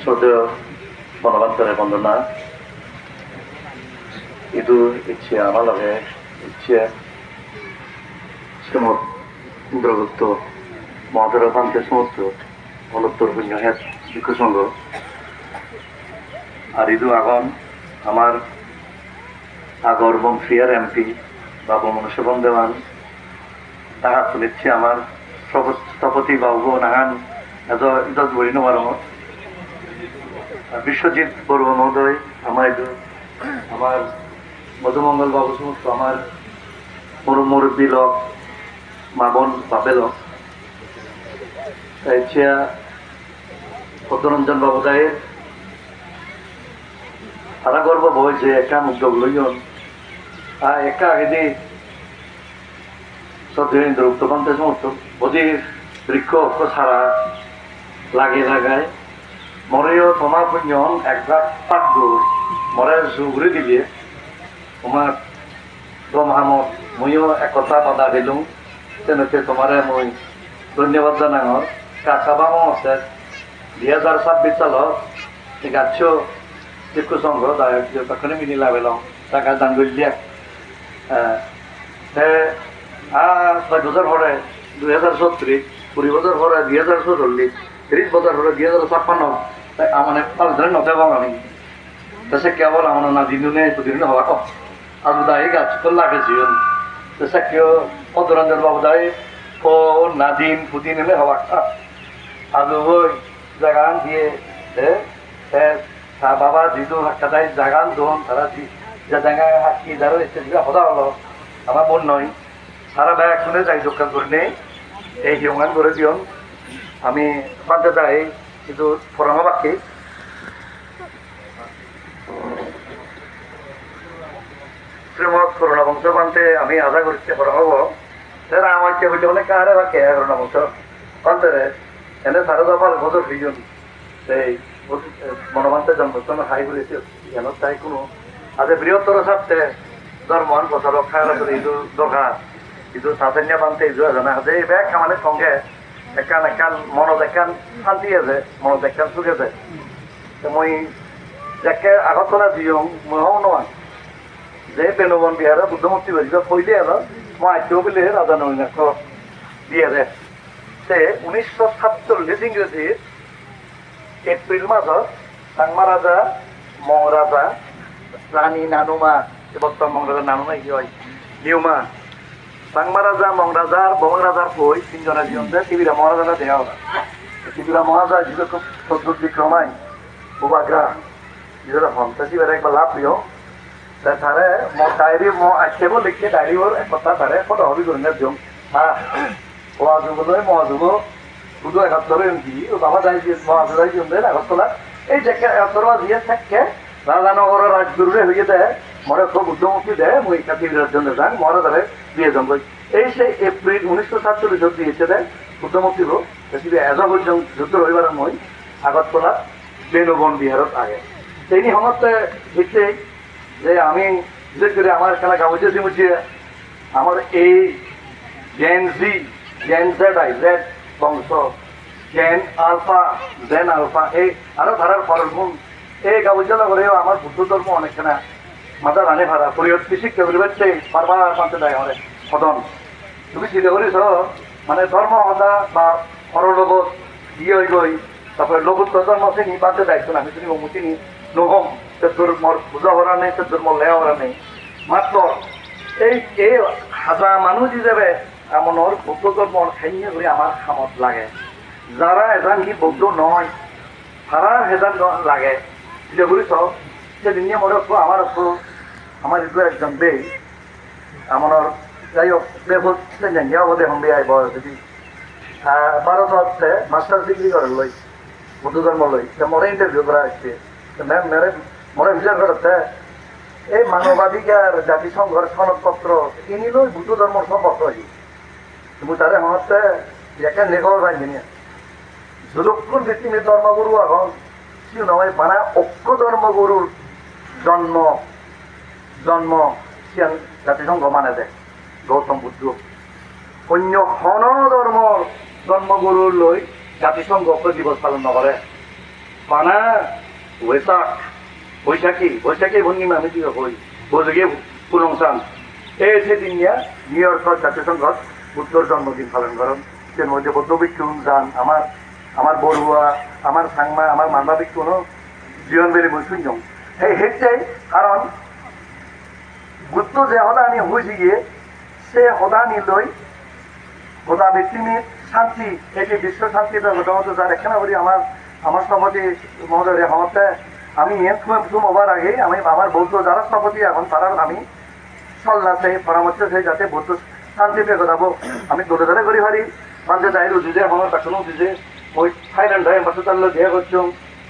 শ্রদ্ধেয় বনবান্তরে বন্দনা ಇದು ಇಚ್ಛೆ ಅಮಲವೇ ಇಚ್ಛೆ শ্রীমৎ ইন্দ্রগুপ্ত মহাদেব পান্তে সমস্ত অনুত্তর পুণ্য হেত ভিক্ষুসংঘ আর ইদু আগন আমার আগর বংশীয়ার এমপি বাবু মনুষ্যবন দেওয়ান তাহা শুনিচ্ছে আমার স্থপতি বাবু নাহান এত ইদত বলি নবার বিশ্বজিৎ বড়ুয়া মহোদয় আমার আমার মধুমঙ্গল বাবু সমস্ত আমার মুরব্বী লোক মাবন বাপে লোক পদ্মরঞ্জন বাবু দায়ের তারা গর্ব বই যে একা উদ্যোগ লইন একা আগে দিয়ে সদ্যেন্দ্র উত্তপান্তে সমস্ত বদির বৃক্ষ ছাড়া লাগে লাগায় মরেও তোমার পুণ্যন একবার পাক মরে জুগরে দিলে তোমার ব্রহ্মামত মইও একতা বাধা দিলুম তেনেকে তোমারে মই ধন্যবাদ জানাঙর কাকাবামো আছে 2026 সালত গাছ শিক্ষু সংঘ তখনই মিনি লাভেলাম টাকা দান করে দিয়া 6 বছর পরে 2036 20 বছর পরে 2044 30 বছর পরে 2056 আমার পাঁচ ধরে নতে আমি तसे केवळ आम्हाला ना दिनूने पुदिने हवा को आजुदाई गाछ कोल्ला के जीवन तसे क्यों पदरंजन बाबुदाई को नादिन पुदिने में हवा का आजु वो जगान दिए सा बाबा जिदु हक्कादाई जगान दोन तारा जी जदांगा हाकी दारो इसे दिया होदा हलो आमा बोन नई सारा बैग सुने जाई दোकान करने এই হিউম্যান করে দিন আমি পান্তে যাই কিন্তু ফরামা বাকি শ্রীমৎ করোনা বংশ পান্তে আমি আশা করছি হব তারা আমার কে হইলে অনেক কাহারে বা কে করোনা বংশ পান্তে এনে সাড়ে 10 বছর দুজন সেই মনোবান্তে জন্মস্থান হাই করেছে যেন তাই কোনো আজ বৃহত্তর স্বার্থে ধর্মন প্রচারক খাওয়া করে ইদু দোকান ইদু সাধান্য পান্তে ইদু জানা আছে এই ব্যাগ আমাদের সঙ্গে একান মনত একান শান্তি আছে মনত একান সুখ আছে মই যাকে আগতলা দিওঁ মই হওঁ নহয় যে বেনুবন বিহারে বুদ্ধমূর্তি বলছিল কইলে এলো মই আইতেও বলে রাজা নবীনাথ দিয়ে দেয় সে 1947 ইংরেজির এপ্রিল মাসত চাংমা রাজা মহারাজা রানী নানুমা বর্তমান মহারাজা নানুমা কি হয় নিউমা চাংমা রাজা মহারাজার বং রাজার কই তিনজনা জীবনতে টিভিরা মহারাজাটা দেওয়া হয় টিভিরা মহারাজা যেটা খুব সদ্যুত বিক্রমাই বুবাগ্রা যেটা ফন্তাসি বেড়ে একবার লাভ প্রিয় তারে ডায়েরি আজকেও লিখছে ডায়েরি ওর এক কথা তারে কত হবি করে দিও হ্যাঁ মহাযুগলৈ মহাযুগ শুধু 71 কি ও বাবা যাই মহাযুগাই দিও দেয় আগরতলা এই যে 71 দিয়ে থাকে রাজানগরের রাজগুরুরে হয়ে দেয় মরে খুব বুদ্ধমুখী দেয় মই কাতিবিরার জন্য যান মহারাজারে দিয়ে যান এই সেই এপ্রিল 1947 দিয়েছে দেয় বুদ্ধমুখী হোক পৃথিবী এজা পর্যন্ত যুদ্ধ রবিবার মই আগরতলা বেনুবন বিহারত আগে তিনি সময়তে দেখছে যে আমি বিশেষ করে আমার খেলা কাগজে মুছে আমার এই জেন জেড বংশ জেন আলফা জেন আলফা এই আরো ধারার ফলগুণ এই কাগজলা করেও আমার বুদ্ধ ধর্ম অনেকখানা মাথা রানে ভাড়া পরিয়ত শিক্ষা করিবার সেই বারবার পান্তে দেয় আমার সদন তুমি চিন্তা করিস মানে ধর্ম হতা বা পরলোকত দিয়ে গই তারপরে লঘুত্ব ধর্ম সে নি পান্তে দায়িত্ব আমি তুমি অমুতি নি নহম তোর মোর পূজা করা নেই তোর মোর লেয়া করা নেই মাত্র এই হাজার মানুষ হিসেবে এমন বৌদ্ধ ধর্ম খাইয়ে করে আমার খামত লাগে যারা এজন হি বৌদ্ধ নয় তারা হেজান লাগে যেটা করিস সেদিন মনে আমার আমার এগুলো একজন বেই আমার যাই হোক বেবদ বোধে হম বেআই বয়স যদি ভারততে মাস্টার ডিগ্রি করে লই বৌদ্ধ ধর্ম লই মরে ইন্টারভিউ করা আসছে ম্যাম মেরে মনে বিচার করতে এই মানবাধিকার জাতিসংঘের সনদপত্র কিনি লই বুদ্ধ ধর্ম সম্পর্ক তুমি তারে হতে একে নেগর রাখি নিয়ে যুদক্ষণ ভিত্তিমে ধর্মগুরু এখন কি নয় মানে ঐক্য ধর্মগুরুর জন্ম জন্ম জাতিসংঘ মানে দেয় গৌতম বুদ্ধ অন্য হন ধর্ম জন্মগুরুর লৈ জাতিসংঘ দিবস পালন নকৰে পানা ওয়েসাক বৈশাখী ভঙ্গিমা আমি দিয়ে হই বোঝে পুনংসান এই সেদিন নিয়ে নিউ ইয়র্ক জাতিসংঘত বুদ্ধর জন্মদিন পালন করেন এর মধ্যে বৌদ্ধ ভিক্ষু যান আমার বড়ুয়া আমার সাংমা আমার মানবা ভিক্ষুনো জীবন বেড়ে মই শূন্য এই হেঁটাই কারণ বুদ্ধ যে সদানি হয়েছে গিয়ে সে সদানি লৈ গোটা পৃথিবীর শান্তি এই যে বিশ্ব শান্তিটা ঘটনা যার এখানে বলি আমার সভাপতি মহোদয় হতে আমি হবার আগে আমি আমার বৌদ্ধ যারা সভাপতি এখন তারা আমি সল্লা চাই পরামর্শ চাই যাতে বৌদ্ধ শান্তি পেয়ে যাবো আমি দূরে দূরে করি পারি মাঝে যাই রুজুজে আমার পেছনেও দিছে ওই থাইল্যান্ড এম্বাসেডার দেয়া করছো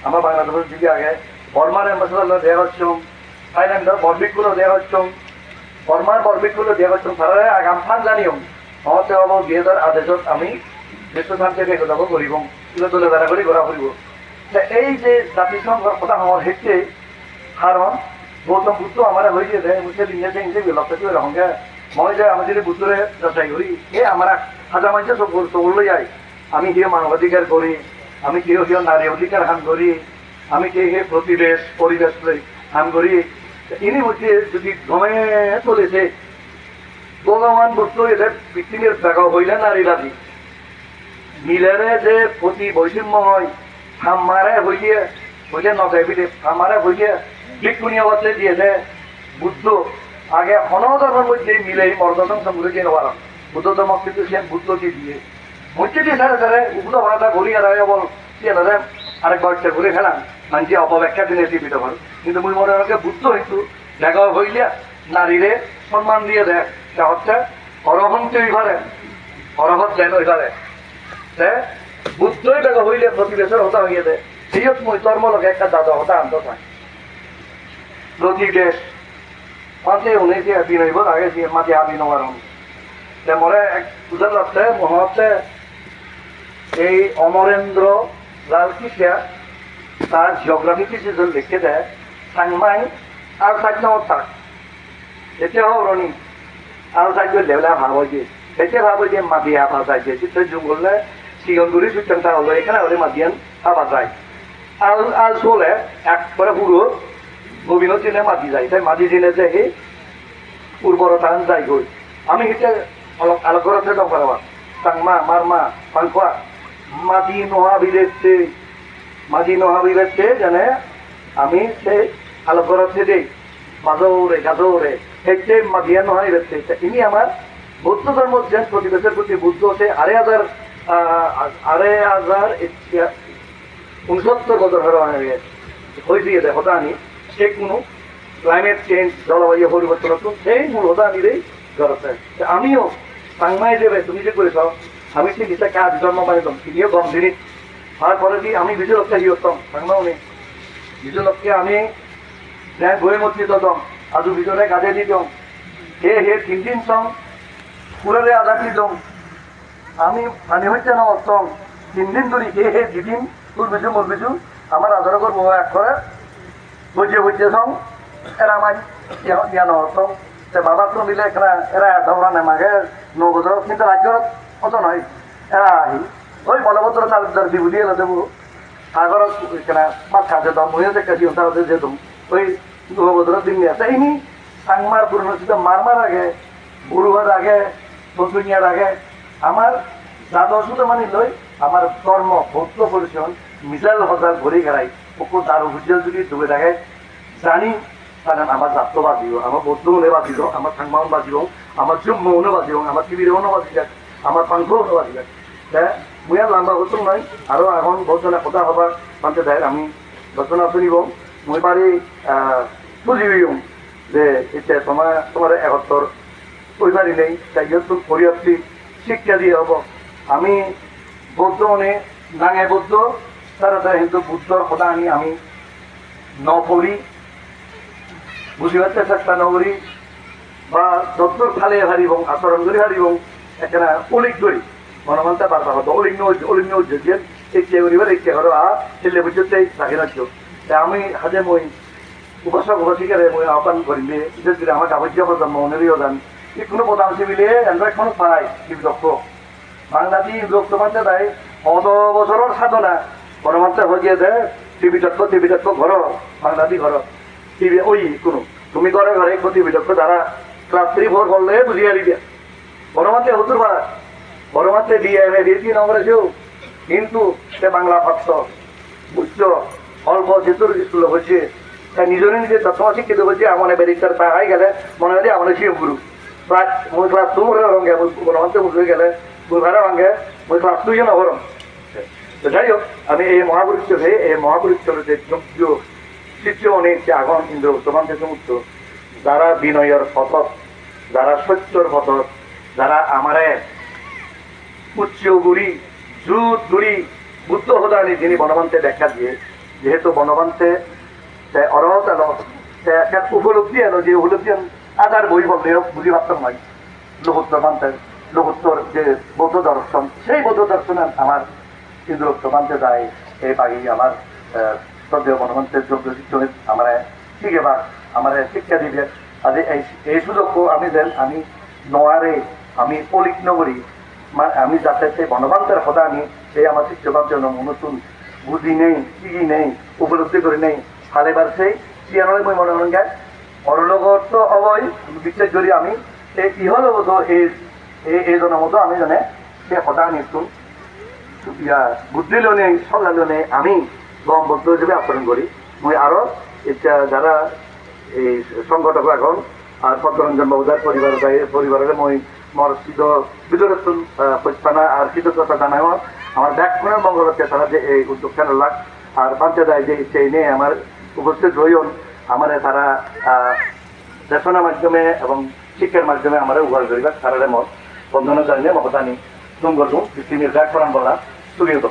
আমার বাংলাদেশের দিকে আগে বর্মার এম্বাসেডার দেয়া করছো থাইল্যান্ডের বরবিকগুলো দেয়া করছো বর্মার বরবিকগুলো দেয়া করছো তারা আগাম ফান জানিও মহতে হব 2028 আমি বিশ্ব শান্তি পেয়ে যাবো করিব দূরে দূরে করে ঘোরা ফুরিব এই যে জাতিসংঘর কথা আমার হেঁটে কারণ গৌতম বুদ্ধ আমার হয়েছে যে মুসে লিঙ্গে যে লক্ষ্য করে রহঙ্গে মই যে আমি যদি বুদ্ধরে যাচাই করি এ আমার হাজার মানুষ সব লই যাই আমি কেউ মানবাধিকার করি আমি কেউ নারী অধিকার হান করি আমি কে পরিবেশ লই হান করি ইনি মধ্যে যদি গমে চলেছে ভগবান বুদ্ধ এদের পৃথিবীর দেখা হইলে নারীবাদী মিলেরে যে প্রতি বৈষম্য হয় আমারে হইয়ে নজাইবিলে আমারে হইয়ে ভিক্ষুণী অবস্থা দিয়েছে বুদ্ধ আগে ধর্মের মধ্যে মিলে মর্যাদা সম্পর্কে দিয়ে নেওয়ার বুদ্ধ ধর্ম কিন্তু সে বুদ্ধকে দিয়ে মধ্যে দিয়ে সারে সারে বুদ্ধ ভাড়াটা ঘুরি আর বল সে আরেক বয়সটা ঘুরে খেলাম মানুষ অপব্যাখ্যা দিনে জীবিত করে কিন্তু মুই মনে রাখে বুদ্ধ কিন্তু দেখা হইলে নারীরে সম্মান দিয়ে দেয় তা হচ্ছে অরহন্ত অরহত দেন ওই পারে বুদ্ধই দেখা হইলে প্রতিবেশের হতা হইয়ে দেয় সেই মই ধর্মলোকে একটা দাদা হতা আনতে পায় প্রতিবেশ মাঝে উনিশে বিনয়ব আগে মাঝে আবি নেওয়ার মরে এক বুঝার লাগছে মনে হচ্ছে এই অমরেন্দ্র লাল কিসিয়া তার জিওগ্রাফি কিছু লিখে দেয় সাংমাই আর সাইড থাক এতে হরণী আর সাইড লেভেলা ভাব যে এতে ভাব যে মাটি আফা যাইছে চিত্র যুগ করলে সিগনগুড়ি সুচান্তা হলো এখানে হলে মাতিয়ান আফা যায় আল চলে একবারে পুরো গোবিন্দ চিনে মাটি যায় তাই মাটি চিনে যে সেই উর্বরতা যাই গই আমি সেটা অলপ আলোকরতে দম করাবা চাংমা মারমা পাংখোয়া মাটি নোহা বিলেতে জানে আমি সেই আলোকরতে দেই গাজৌরে সেইটাই মাদিয়া নোহা বিলেতে ইনি আমার বৌদ্ধ ধর্ম যে প্রতিবেশের প্রতি বুদ্ধ আছে 69 বছর হয়েছে হতা আনি সে কোনো ক্লাইমেট চেঞ্জ জলবায়ু পরিবর্তন সেই মূল হতা আনিরেই ঘরতে আমিও সাংমাই দেবে তুমি যে করেছ আমি সে নিচে কাজ জন্ম পাইতাম তিনিও গম দিনই তারপরে কি আমি বিজু লক্ষ্যে হিরতাম সাংমাও নেই বিজু লক্ষ্যে আমি বই মতি দিতাম আজু ভিতরে কাজে দিতাম হে 3 সং পুরে আধা দিতাম আমি পানি হইতে না অর্থম 3 দিন ধরে হে দিদিন তোর বিজু মোর বিজু আমার আদর করবো এক করে বুঝিয়ে সং এরা মাই জ্ঞান অর্থম বাবা তো মিলে এরা ধরা নেমাগে 9 বছর কিন্তু রাজ্যত অত নয় এরা আহি ওই বলভদ্র তালুকদার বিভূতি এলো দেবো সাগরত মাথা যেতাম মহিলা কাছে যেতাম ওই বলভদ্র দিন নিয়ে আছে ইনি সাংমার পুরনো মারমার আগে বুড়ুয়ার আগে নতুনিয়ার আগে আমার দাদা শুধু মানি লই আমার কর্ম ভক্ত পরিচয় মিজাল হজাল ঘুরে গেড়াই ওকে দারু হুজল যদি ডুবে থাকে জানি কারণ আমার জাত বাজিব আমার বৌদ্ধ মনে বাজিব আমার সাংমাও বাজিব আমার জুম্ম মনে বাজিব আমার টিভির মনে বাজি যাক আমার পাংখ মনে বাজি যাক মুই আর লম্বা হতো নয় আরো এখন বহুজনে কথা হবার মানতে দেয় আমি ঘটনা শুনিব মই বাড়ি বুঝিও যে এটা তোমার 71 ওই বাড়ি নেই তাই পরিবর্তী শিক্ষা দিয়ে হব আমি বৌদ্ধ মনে নাঙে বৌদ্ধ তারা কিন্তু বুদ্ধর কথা আনি আমি নপড়ি বুঝিবার চেষ্টা নগরী বা দত্তর খালে হারিব আচরণ করে হারিব একটা অলিক করি মনমন্তা বার্তা হতো অলিগ্ন উজ্জ্বল ইচ্ছে করিবার ইচ্ছে করো ছেলে বুঝতে থাকে না আমি হাজে মই উপাসক উপাসিকারে মই আহ্বান করিলে বিশেষ করে আমার আবদ্ধ প্রজন্ম মনেরও যান কোনো প্রধান সিভিলে এখনো পাই বিভক্ত বাংলাদেশ বিভক্ত মানতে তাই 100 বছরের সাধনা মনমন্তা হয়ে দেয় টিভি চক্র ঘর বাংলাদেশ ঘর টিভি ওই কোনো তুমি ঘরে ঘরে টিভি চক্র যারা ক্লাস 3-4 পড়লে বুঝিয়ে দিবে বড়মাতে হুতুর ভাড়া বড়মাতে ডিএমএ দিয়েছি নম্বরে সেও কিন্তু সে বাংলা ভাবছ বুঝছো অল্প যেতুর স্কুল হচ্ছে নিজরে নিজে তৎসম শিক্ষিত হচ্ছে আমার ব্যারিস্টার পাই গেলে মনে হয় আমার শিব গুরু মই ক্লাস 2 মনে রঙে বড়মাতে বুঝে গেলে বুঝারা ভাঙে মই ক্লাস 2 জন হরম তো যাই হোক আমি এই মহাপুরুষের যে যোগ্য শিষ্য অনেক যে আগুন ইন্দ্র উত্তমান থেকে মুক্ত যারা বিনয়ের পথক যারা সত্যর পথক যারা আমারে উচ্চ গুড়ি জুত গুড়ি বুদ্ধ হদানি যিনি বনবান্তে দেখা দিয়ে যেহেতু বনবান্তে অরহত এলো এক উপলব্ধি এলো যে উপলব্ধি আদার বই বলতে বুঝি ভাবতাম নয় লোকোত্তর মানতে লোকোত্তর যে বৌদ্ধ দর্শন সেই বৌদ্ধ দর্শনে আমার ইন্দ্র উত্তমান্তে যায় এই বাগি আমার শ্রদ্ধেয় বনবান্তের যোগ্য শিক্ষক আমার শিখে বা আমার শিক্ষা দিবে আজ এই সুযোগ আমি দেন আমি নোয়ারে আমি পলিক নগরী আমি যাতে সেই বনবান্তের কথা আমি সেই আমার শিক্ষকের জন্য নতুন বুঝি নেই শিখি নেই উপলব্ধি করি নেই ফালেবার সেই চিয়ানলে মই মনে মনে গায় অরলগর তো অবয় বিশ্বাস করি আমি এই ইহলগত এই জনের মতো আমি জানে সে কথা নিচ্ছু বুদ্ধি লোনে সল্লা লোনে আমি গম বদ্ধ হিসেবে আচরণ করি মই আরো এটা যারা এই সংগঠক এখন আর পদ্মরঞ্জন বাবুদার পরিবারের মই মর ভিতরে প্রস্তানা আর কৃতজ্ঞতা জানাই আমার ব্যাকরণের মঙ্গলকে তারা যে এই উদ্যোগটা লাগ আর পাঞ্চে দেয় যে সেই নিয়ে আমার উপস্থিত রইন আমার তারা দেশনার মাধ্যমে এবং শিক্ষার মাধ্যমে আমার উভয় করিবার তারা মত বন্ধনা জানিয়ে মহতানি সুন্দর পৃথিবীর ব্যাকরণ বলা সুবিধ